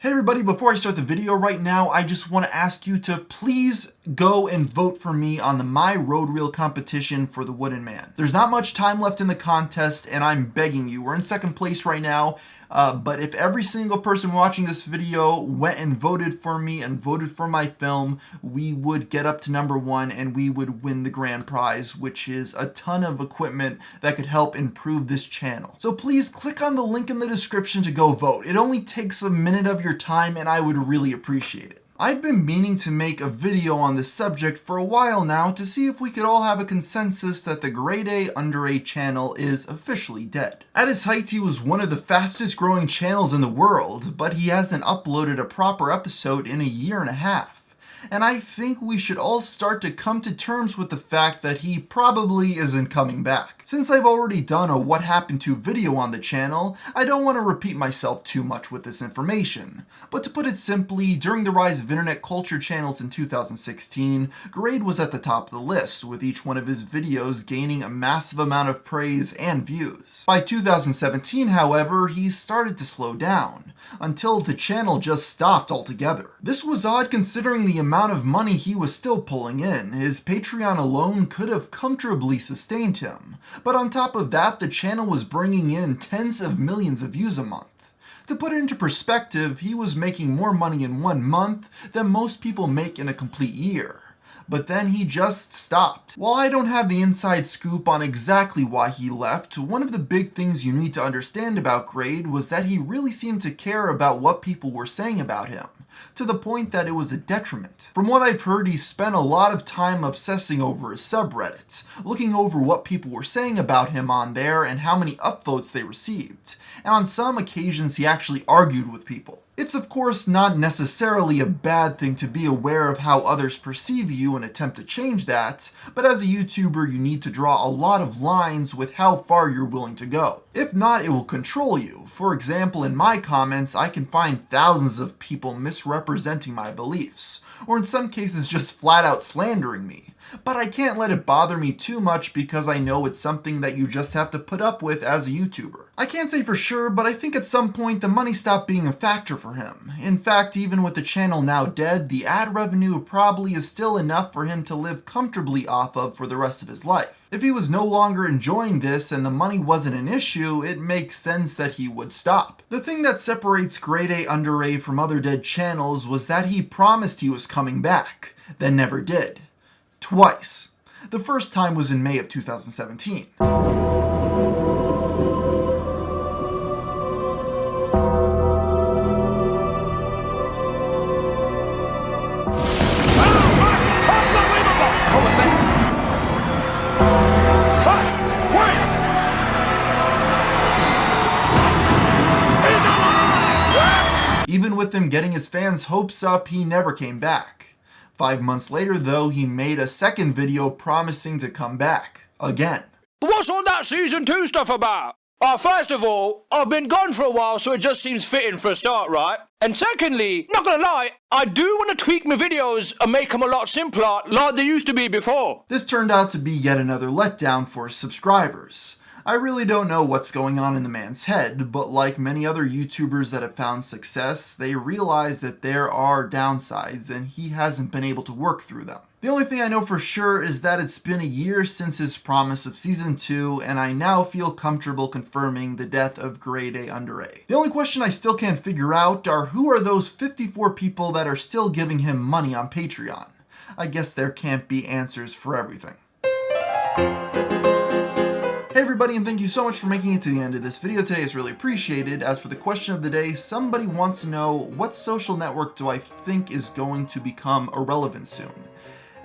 Hey everybody, before I start the video right now, I just want to ask you to please go and vote for me on the My Road Reel competition for the Wooden Man. There's not much time left in the contest, and I'm begging you, we're in second place right now, but if every single person watching this video went and voted for me and voted for my film, we would get up to #1 and we would win the grand prize, which is a ton of equipment that could help improve this channel. So please click on the link in the description to go vote. It only takes a minute of your time and I would really appreciate it. I've been meaning to make a video on this subject for a while now to see if we could all have a consensus that the GradeAUnderA channel is officially dead. At his height, he was one of the fastest growing channels in the world, but he hasn't uploaded a proper episode in a year and a half. And I think we should all start to come to terms with the fact that he probably isn't coming back. Since I've already done a What Happened To video on the channel, I don't want to repeat myself too much with this information. But to put it simply, during the rise of internet culture channels in 2016, Grade was at the top of the list, with each one of his videos gaining a massive amount of praise and views. By 2017, however, he started to slow down, until the channel just stopped altogether. This was odd considering the amount of money he was still pulling in. His Patreon alone could have comfortably sustained him. But on top of that, the channel was bringing in tens of millions of views a month. To put it into perspective, he was making more money in 1 month than most people make in a complete year. But then he just stopped. While I don't have the inside scoop on exactly why he left, one of the big things you need to understand about Grade was that he really seemed to care about what people were saying about him, to the point that it was a detriment. From what I've heard, he spent a lot of time obsessing over his subreddit, looking over what people were saying about him on there and how many upvotes they received, and on some occasions he actually argued with people. It's of course not necessarily a bad thing to be aware of how others perceive you and attempt to change that, but as a YouTuber you need to draw a lot of lines with how far you're willing to go. If not, it will control you. For example, in my comments I can find thousands of people misrepresenting my beliefs, or in some cases just flat out slandering me. But I can't let it bother me too much because I know it's something that you just have to put up with as a YouTuber. I can't say for sure, but I think at some point the money stopped being a factor for him. In fact, even with the channel now dead, the ad revenue probably is still enough for him to live comfortably off of for the rest of his life. If he was no longer enjoying this and the money wasn't an issue, it makes sense that he would stop. The thing that separates GradeAUnderA from other dead channels was that he promised he was coming back, then never did. Twice. The first time was in May of 2017. Even with him getting his fans' hopes up, he never came back. 5 months later, though, he made a second video promising to come back. Again. But what's all that season 2 stuff about? First of all, I've been gone for a while, so it just seems fitting for a start, right? And secondly, not gonna lie, I do want to tweak my videos and make them a lot simpler, like they used to be before. This turned out to be yet another letdown for his subscribers. I really don't know what's going on in the man's head, but like many other YouTubers that have found success, they realize that there are downsides and he hasn't been able to work through them. The only thing I know for sure is that it's been a year since his promise of season 2, and I now feel comfortable confirming the death of GradeAUnderA. The only question I still can't figure out are who are those 54 people that are still giving him money on Patreon? I guess there can't be answers for everything. Hey everybody, and thank you so much for making it to the end of this video today. It's really appreciated. As for the question of the day, somebody wants to know, what social network do I think is going to become irrelevant soon?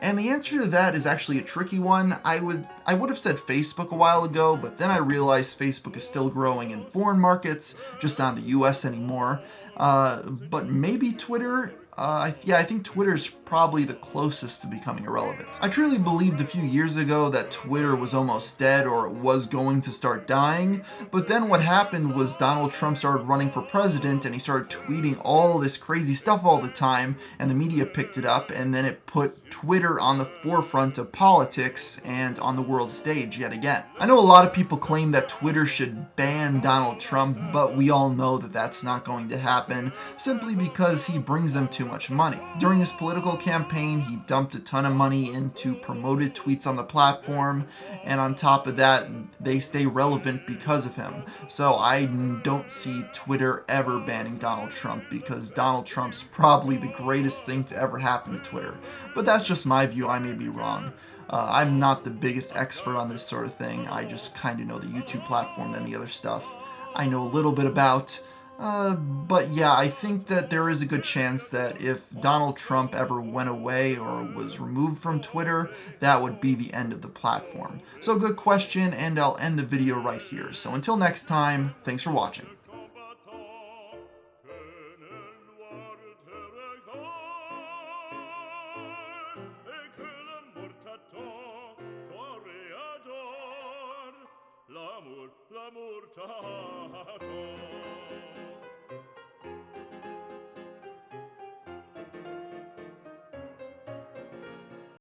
And the answer to that is actually a tricky one. I would have said Facebook a while ago, but then I realized Facebook is still growing in foreign markets, just not in the US anymore. But maybe Twitter. Yeah, I think Twitter's probably the closest to becoming irrelevant. I truly believed a few years ago that Twitter was almost dead or it was going to start dying, but then what happened was Donald Trump started running for president and he started tweeting all this crazy stuff all the time, and the media picked it up, and then it put Twitter on the forefront of politics and on the world stage yet again. I know a lot of people claim that Twitter should ban Donald Trump, but we all know that that's not going to happen simply because he brings them too much money. During his political campaign, he dumped a ton of money into promoted tweets on the platform, and on top of that, they stay relevant because of him. So I don't see Twitter ever banning Donald Trump, because Donald Trump's probably the greatest thing to ever happen to Twitter. But that's just my view, I may be wrong. I'm not the biggest expert on this sort of thing. I just kind of know the YouTube platform and the other stuff I know a little bit about. But yeah, I think that there is a good chance that if Donald Trump ever went away or was removed from Twitter, that would be the end of the platform. So good question, and I'll end the video right here. So until next time, thanks for watching. L'amor t'ha